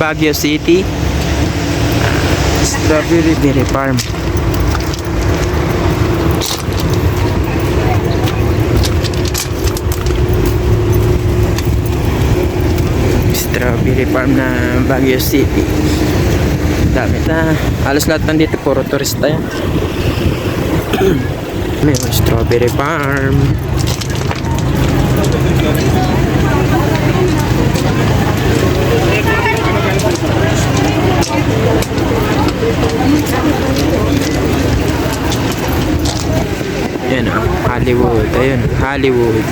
Baguio City. Strawberry Farm. Strawberry Farm na Baguio City. Dami na. Halos lahat nandito puro turista yan. May Strawberry Farm. Yan o, Hollywood. Ayun, Hollywood.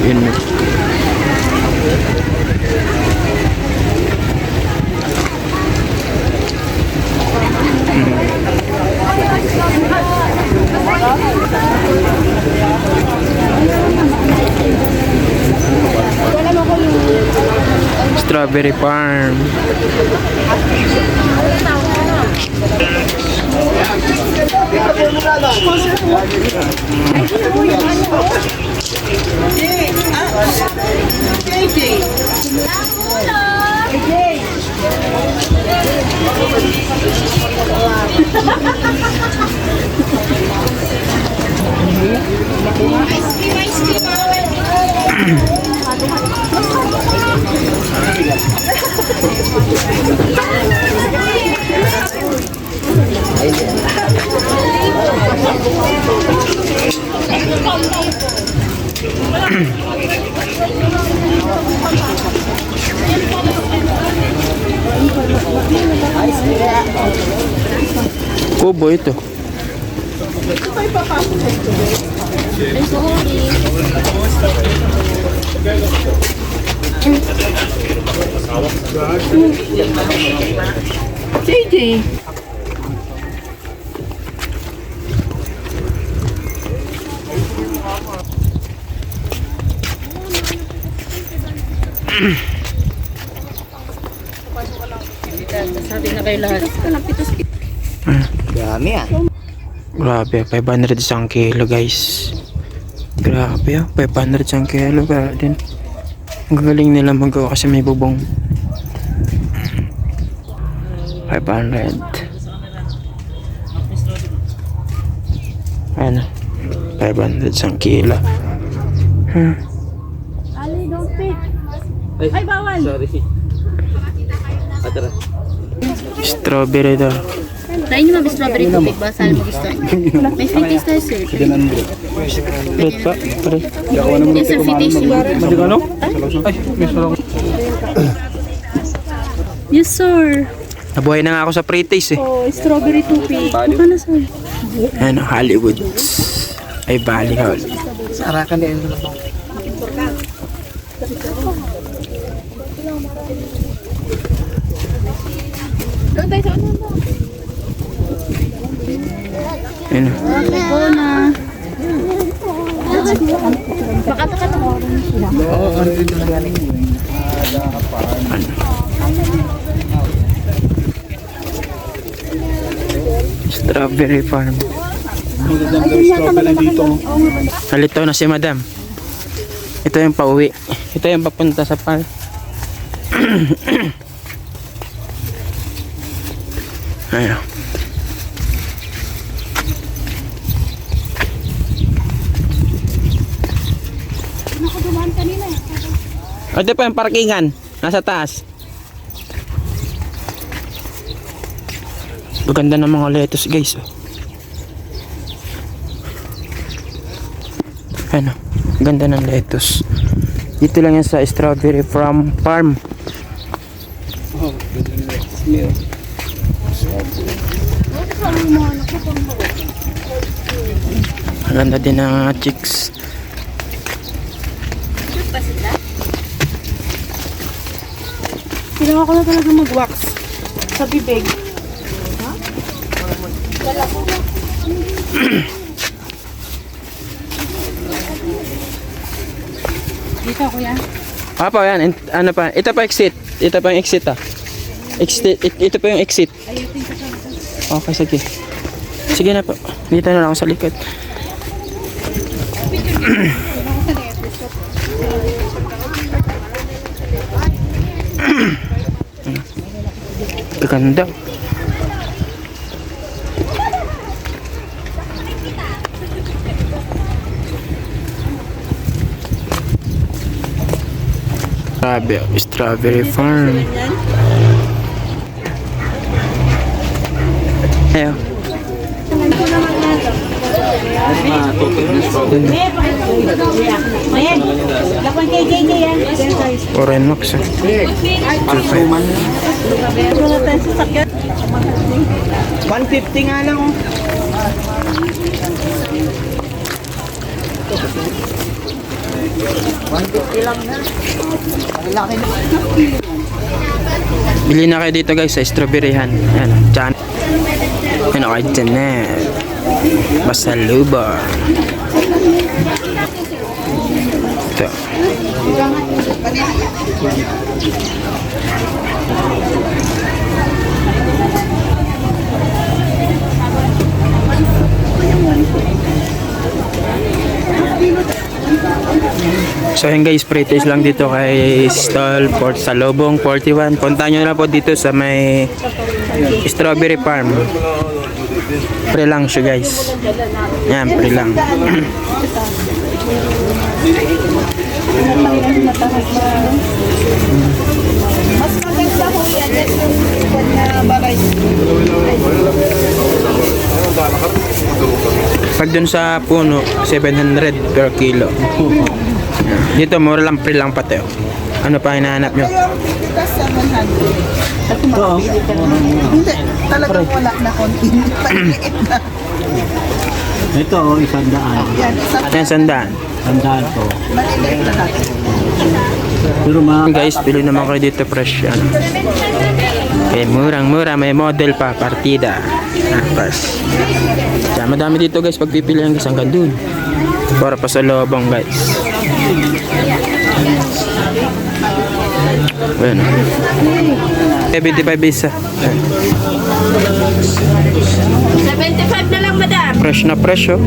Yun. Strawberry Farm. Kubo ito. JJ. Sabi na kayo lahat. Dami ah. Grabe, 500 isang kilo guys. Grabe 500 isang kilo. Grabe din. Ang galing nila magawa kasi may bubong. 500. Ano? 500 isang kilo. Ali, don't pick. Ay, bawal. Sorry. Atara. Strawberry daw. Try nyo mag-strawberry tubig ba? Saan mo gusto? May free taste tayo, sir. Wait pa, pare. Yes, sir, free taste yun. Ano? Ay, may sarang. Yes, sir. Nabuhay na nga ako sa pre-taste eh. Oh, strawberry tubig. Baka na, sir. Ano, Hollywood. Ay, Bali Hall. Sarakan din. Doon tayo sa ano mo? Ano? Go na. Baka taka mo. Oo, ano dito na galing? Strawberry Farm. Magaganda yung strawberry dito. Nalito na si Madam. Ito yung pauwi. Ito yung papunta sa par. Ayun. Nakadumaan kanina eh. Ito pa yung parkingan. Nasa taas. Ganda ng mga lettuce guys. Ano? Ganda ng lettuce. Dito lang yan sa Strawberry Farm. Oh, ganda yung lettuce niyo. Ganda din ng mga chicks. Kailangan ko na talaga mag-wax sa bibig. Dito ako yan. Papa, yan. Ano pa? Ito pa exit. Ito pa yung exit ah. Ito pa yung exit. Okay, sige. Sige na po. Dito na lang ako sa likod. Ganda. Grabe, strawberry farm. Ayo. Oren Max. 150 nga lang oh. Bili na kayo dito guys sa strawberryhan. Yan, dyan. Ano kayo dyan na? Basaluba. Ito. So yun guys, pre-taste lang dito kay stall Port Salobong 41. Punta nyo na po dito sa may strawberry farm. Pre lang siya guys. Yan, pre lang. Mas maganda ho yan. Yung na baray. Pag dun sa puno, 700 per kilo. Dito, mura lang, pre lang pati. Oh. Ano pa hinahanap nyo? Tapos sa 100. Hindi, talagang wala na konti. Maliit na. Ito oh, 100. Yan, isang Yan, sandaan. 100 to. maliit na natin. Pero Guys, pili naman kayo dito fresh. Ano. Okay, murang-mura. May model pa, partida. Tapos. Kaya madami dito guys, pagpipilihan guys hanggang dun. Para pa sa lobong guys. Ayan. 75 isa. 75 na lang, madam. Fresh na fresh oh.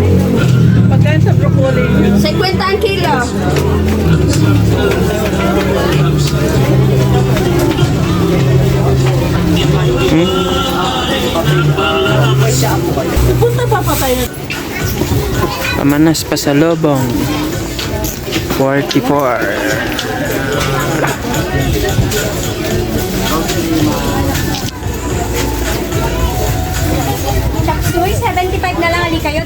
Pagkain sa broccoli. 50 ang kilo. Punta pa pa tayo. Pamanas pa sa lobong. 44. Chapsuy, 75 na lang ali kayo.